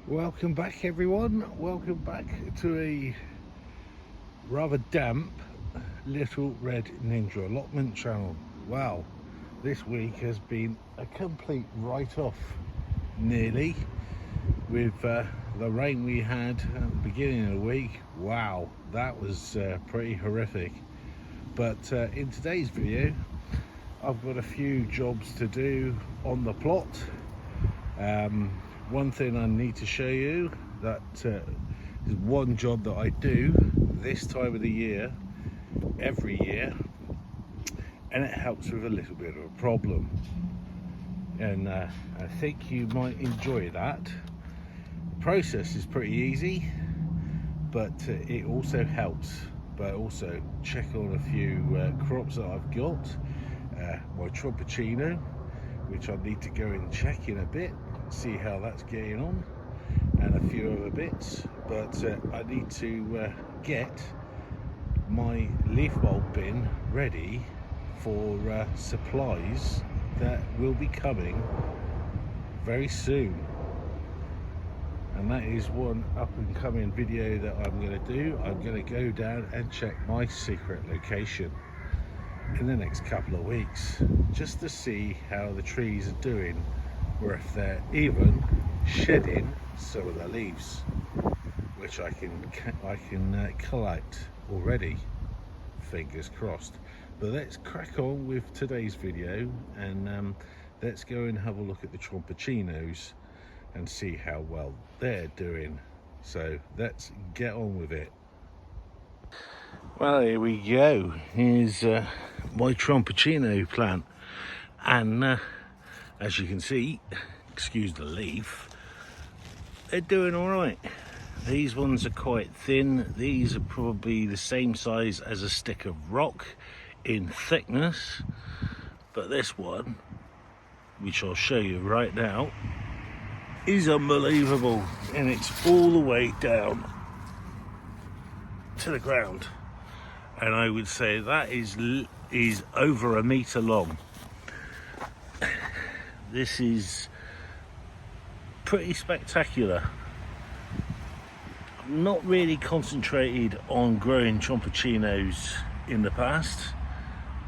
Welcome back everyone, welcome back to a rather damp Little Red Ninja allotment channel. Wow, this week has been a complete write-off nearly with the rain we had at the beginning of the week. Wow, that was pretty horrific. But in today's video I've got a few jobs to do on the plot. One thing I need to show you that is one job that I do this time of the year every year, and it helps with a little bit of a problem, and I think you might enjoy that. The process is pretty easy, but it also helps. But also check on a few crops that I've got, my Tropicino, which I need to go and check in a bit, see how that's getting on, and a few other bits. But I need to get my leaf bulb bin ready for supplies that will be coming very soon, and that is one up and coming video that I'm going to do. I'm going to go down and check my secret location in the next couple of weeks, just to see how the trees are doing, or if they're even shedding some of the leaves, which I can collect already, fingers crossed. But let's crack on with today's video, and let's go and have a look at the Tropicinos and see how well they're doing. So let's get on with it. Well, here we go. Here's my Tropicino plant, and as you can see, excuse the leaf, they're doing all right. These ones are quite thin. These are probably the same size as a stick of rock in thickness, but this one, which I'll show you right now, is unbelievable, and it's all the way down to the ground, and I would say that is over a meter long. This is pretty spectacular. I'm not really concentrated on growing Tropicinos in the past,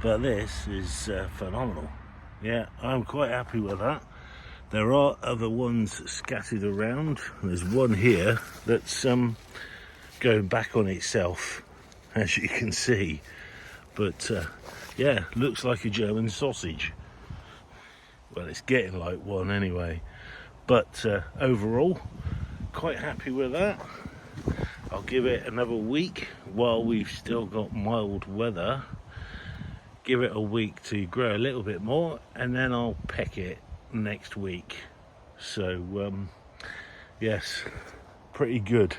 but this is phenomenal. Yeah, I'm quite happy with that. There are other ones scattered around. There's one here that's going back on itself, as you can see, but yeah, looks like a German sausage. Well, it's getting like one anyway, but overall quite happy with that. I'll give it another week while we've still got mild weather, give it a week to grow a little bit more, and then I'll peck it next week. So yes, pretty good.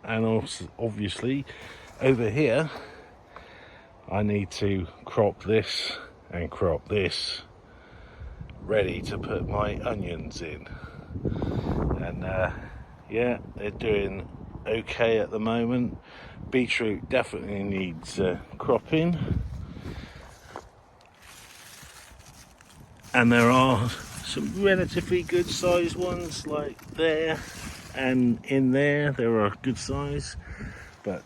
And also obviously over here I need to crop this and crop this, ready to put my onions in. And yeah, they're doing okay at the moment. Beetroot definitely needs cropping, and there are some relatively good sized ones like there and in there. There are good size, but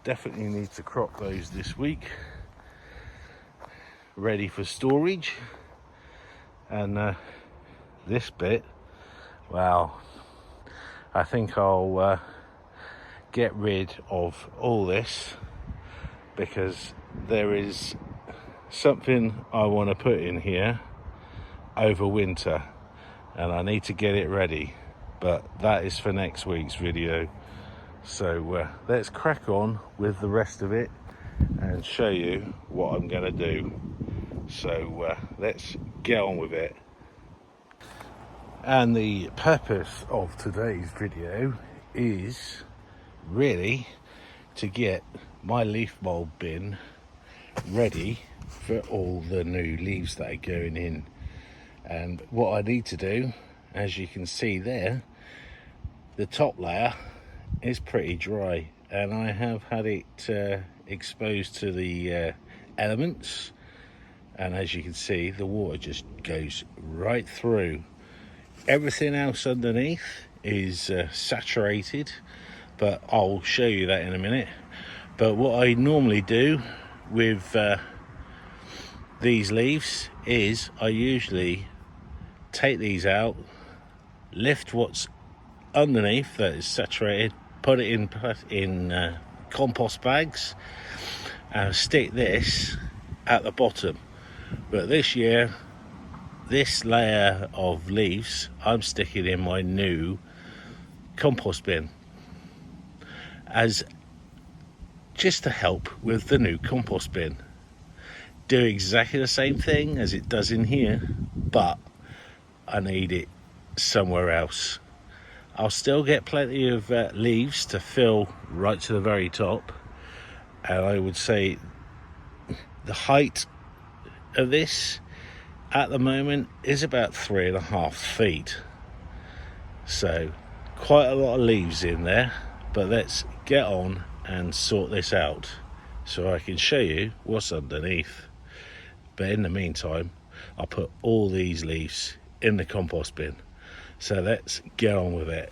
definitely need to crop those this week, ready for storage. And this bit, wow, I think I'll get rid of all this, because there is something I want to put in here over winter, and I need to get it ready, but that is for next week's video. So let's crack on with the rest of it and show you what I'm going to do. So let's get on with it. And the purpose of today's video is really to get my leaf bulb bin ready for all the new leaves that are going in. And what I need to do, as you can see there, the top layer is pretty dry, and I have had it exposed to the elements, and as you can see, the water just goes right through. Everything else underneath is saturated, but I'll show you that in a minute. But what I normally do with these leaves is I usually take these out, lift what's underneath that is saturated, put it in compost bags, and stick this at the bottom. But this year, this layer of leaves I'm sticking in my new compost bin, as just to help with the new compost bin. Do exactly the same thing as it does in here, but I need it somewhere else. I'll still get plenty of leaves to fill right to the very top, and I would say the height of this at the moment is about 3.5 feet, so quite a lot of leaves in there. But let's get on and sort this out so I can show you what's underneath. But in the meantime, I'll put all these leaves in the compost bin, so let's get on with it.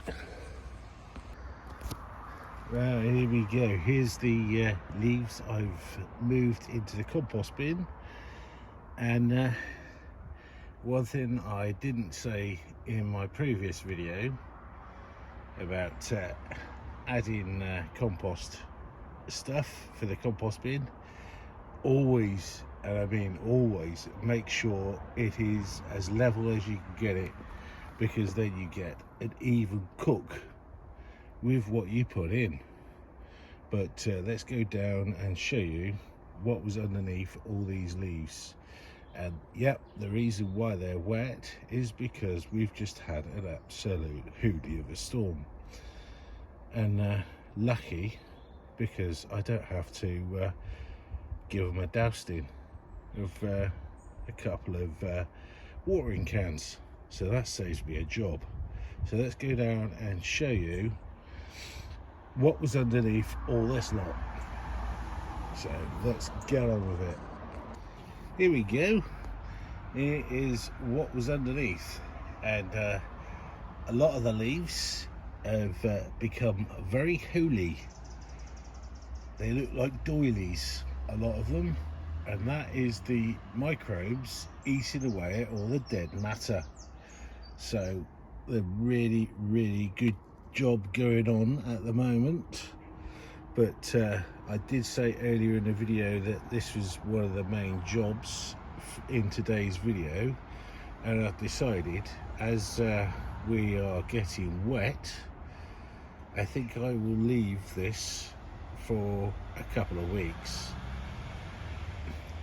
Well, here we go. Here's the leaves I've moved into the compost bin. And one thing I didn't say in my previous video about adding compost stuff for the compost bin, always, and I mean always, make sure it is as level as you can get it, because then you get an even cook with what you put in. But let's go down and show you what was underneath all these leaves. And yep, the reason why they're wet is because we've just had an absolute hoodie of a storm. And lucky, because I don't have to give them a dousing of a couple of watering cans, so that saves me a job. So let's go down and show you what was underneath all this lot. So let's get on with it. Here we go. Here is what was underneath, and a lot of the leaves have become very holy. They look like doilies, a lot of them, and that is the microbes eating away at all the dead matter. So they're really good job going on at the moment. But I did say earlier in the video that this was one of the main jobs in today's video, and I've decided, as we are getting wet, I think I will leave this for a couple of weeks.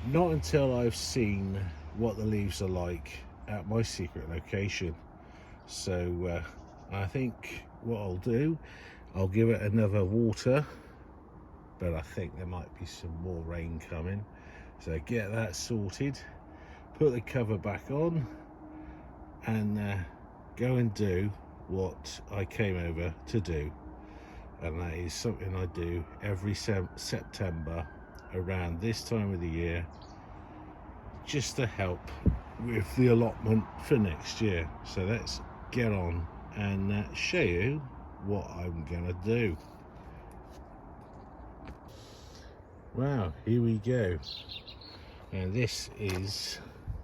Not until I've seen what the leaves are like at my secret location. So I think what I'll do, I'll give it another water, but I think there might be some more rain coming. So get that sorted, put the cover back on, and go and do what I came over to do. And that is something I do every September around this time of the year, just to help with the allotment for next year. So let's get on and show you what I'm gonna do. Wow, here we go. And this is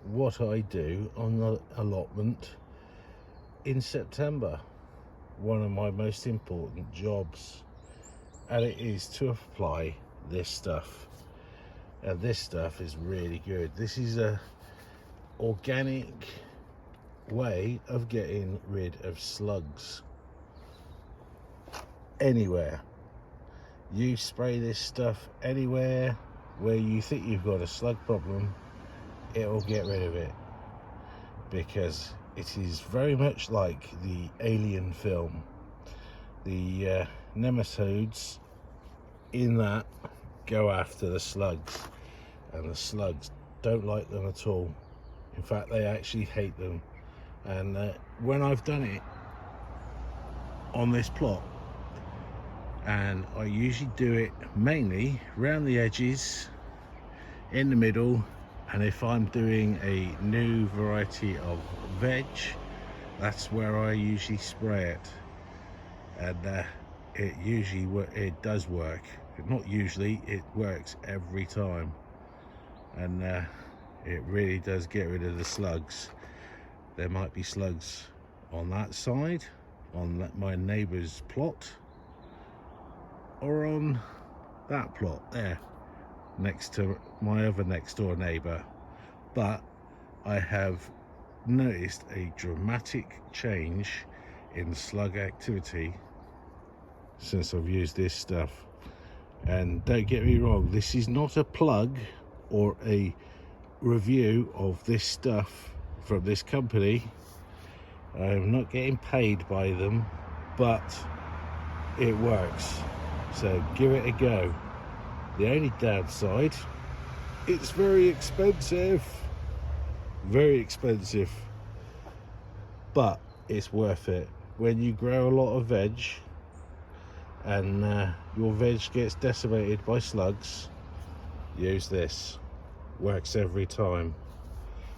what I do on the allotment in September. One of my most important jobs, and it is to apply this stuff. And this stuff is really good. This is a organic way of getting rid of slugs. Anywhere you spray this stuff, anywhere where you think you've got a slug problem, it will get rid of it, because it is very much like the Alien film. The nematodes in that go after the slugs, and the slugs don't like them at all. In fact, they actually hate them. And when I've done it on this plot, and I usually do it mainly around the edges, in the middle, and if I'm doing a new variety of veg, that's where I usually spray it. and it does work. Not usually, it works every time, and it really does get rid of the slugs. There might be slugs on that side, on my neighbour's plot, or on that plot there next to my other next door neighbour, but I have noticed a dramatic change in slug activity since I've used this stuff. And don't get me wrong, this is not a plug or a review of this stuff from this company. I'm not getting paid by them, but it works, so give it a go. The only downside, it's very expensive, but it's worth it. When you grow a lot of veg and your veg gets decimated by slugs, use this. Works every time.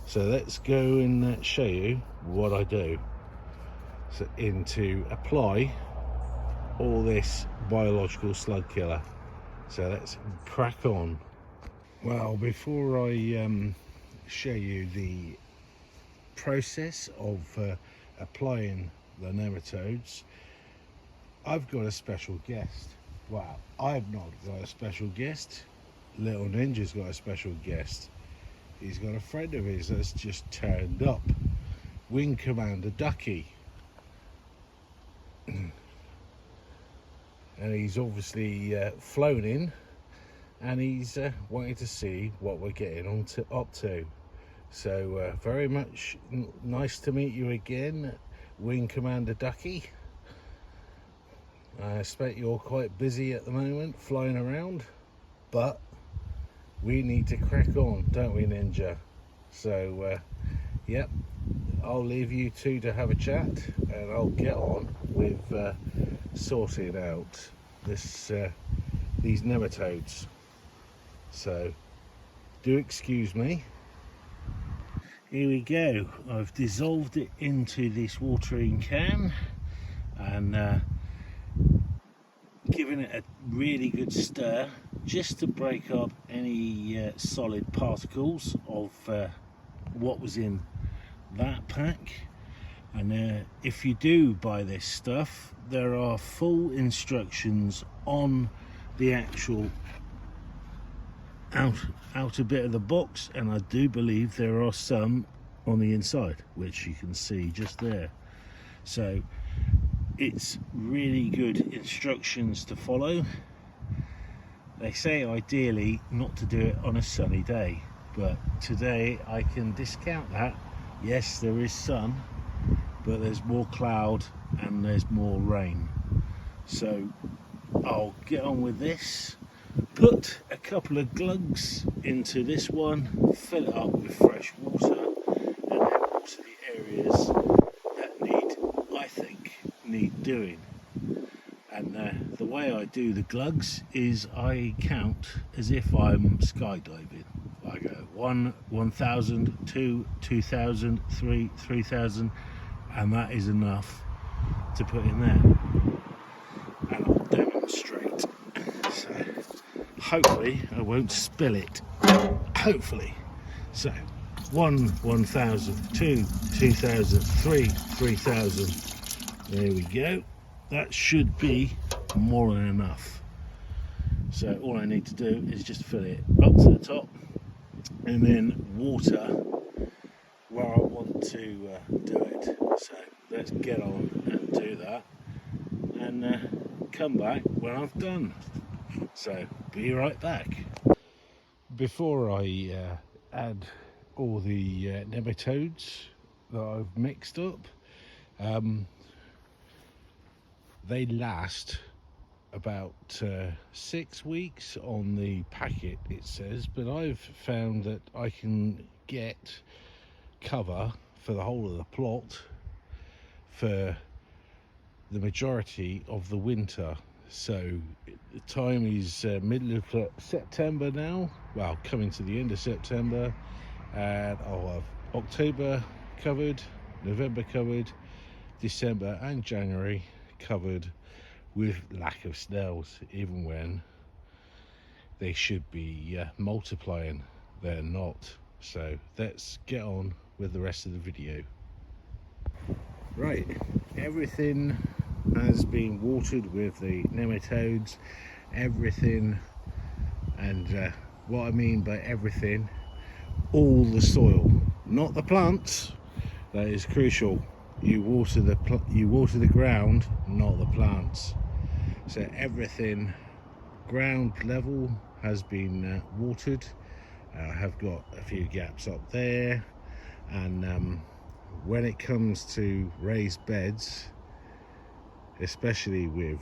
So let's go and show you what I do to apply all this biological slug killer. So let's crack on. Well, before I show you the process of applying the nematodes, I've got a special guest. Well, I've not got a special guest. Little Ninja's got a special guest. He's got a friend of his that's just turned up, Wing Commander Ducky. And he's obviously flown in, and he's wanting to see what we're getting up to. So very much nice to meet you again, Wing Commander Ducky. I expect you're quite busy at the moment, flying around, but we need to crack on, don't we, Ninja? So, yep, I'll leave you two to have a chat, and I'll get on with sorting out these nematodes. So, do excuse me. Here we go. I've dissolved it into this watering can, and giving it a really good stir, just to break up any solid particles of what was in that pack. And if you do buy this stuff, there are full instructions on the actual outer bit of the box, and I do believe there are some on the inside, which you can see just there. So it's really good instructions to follow. They say ideally not to do it on a sunny day, but today I can discount that. Yes, there is sun, but there's more cloud and there's more rain. So I'll get on with this, put a couple of glugs into this one, fill it up with fresh water, and then water the areas that I think need doing. And the way I do the glugs is I count as if I'm skydiving. I go 1, 1,000, 2, 2,000, 3, 3,000, and that is enough to put in there. And I'll demonstrate. So hopefully I won't spill it. Hopefully. So 1, 1,000, 2, 2,000, 3, 3,000. There we go. That should be more than enough. So all I need to do is just fill it up to the top, and then water where I want to do it. So let's get on and do that, and come back when I've done. So be right back. Before I add all the nematodes that I've mixed up, they last about 6 weeks on the packet, it says, but I've found that I can get cover for the whole of the plot for the majority of the winter. So the time is middle of September now, well, coming to the end of September, and I'll have October covered, November covered, December and January covered with lack of snails, even when they should be multiplying. They're not. So let's get on with the rest of the video. Right, everything has been watered with the nematodes, everything, and what I mean by everything, all the soil, not the plants. That is crucial. You water the ground, not the plants. So everything ground level has been watered. I have got a few gaps up there, and when it comes to raised beds, especially with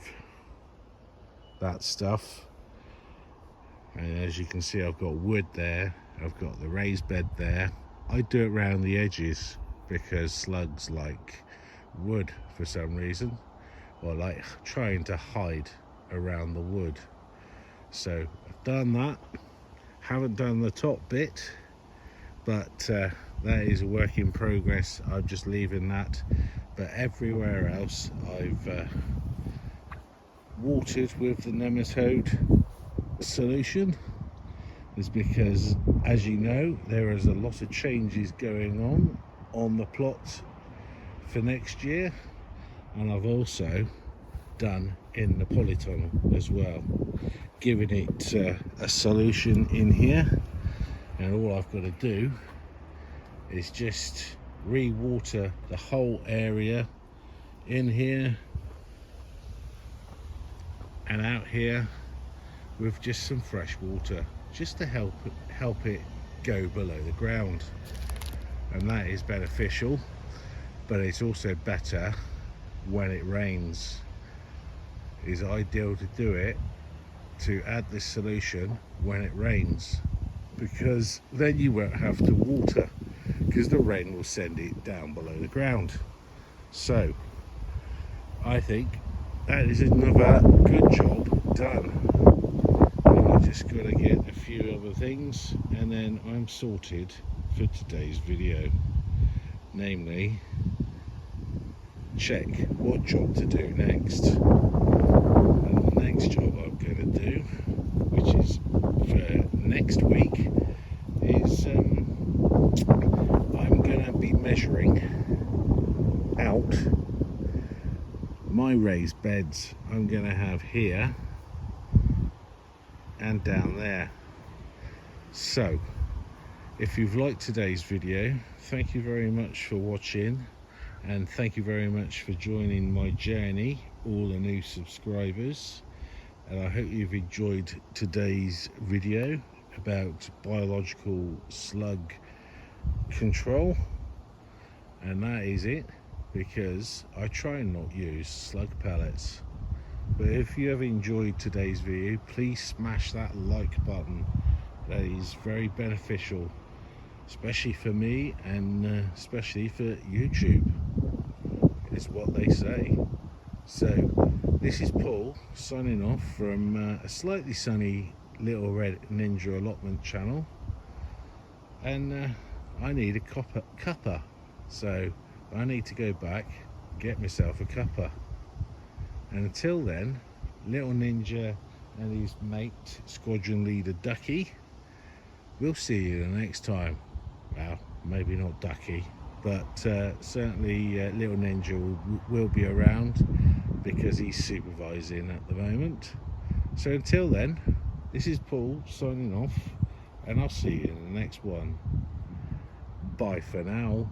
that stuff, and as you can see, I've got wood there, I've got the raised bed there. I do it around the edges because slugs like wood for some reason, or like trying to hide around the wood. So I've done that. Haven't done the top bit, but that is a work in progress. I'm just leaving that. But everywhere else I've watered with the nematode solution. Is because, as you know, there is a lot of changes going on the plot for next year, and I've also done in the polytunnel as well, giving it a solution in here, and all I've got to do is just re-water the whole area in here and out here with just some fresh water, just to help it go below the ground. And that is beneficial, but it's also better when it rains. It's ideal to do it, to add this solution when it rains, because then you won't have to water, because the rain will send it down below the ground. So I think that is another good job done. I've just got to get a few other things and then I'm sorted for today's video, namely check what job to do next. And the next job I'm going to do, which is for next week, is I'm going to be measuring out my raised beds I'm going to have here and down there. So if you've liked today's video, thank you very much for watching, and thank you very much for joining my journey, all the new subscribers. And I hope you've enjoyed today's video about biological slug control. And that is it, because I try and not use slug pellets. But if you have enjoyed today's video, please smash that like button. That is very beneficial, especially for me, and especially for YouTube, is what they say. So this is Paul signing off from a slightly sunny Little Red Ninja allotment channel, and I need a cuppa, so I need to go back, get myself a cuppa. And until then, Little Ninja and his mate, Squadron Leader Ducky, we'll see you the next time. Well, maybe not Ducky, but certainly Little Ninja will be around, because he's supervising at the moment. So until then, this is Paul signing off, and I'll see you in the next one. Bye for now.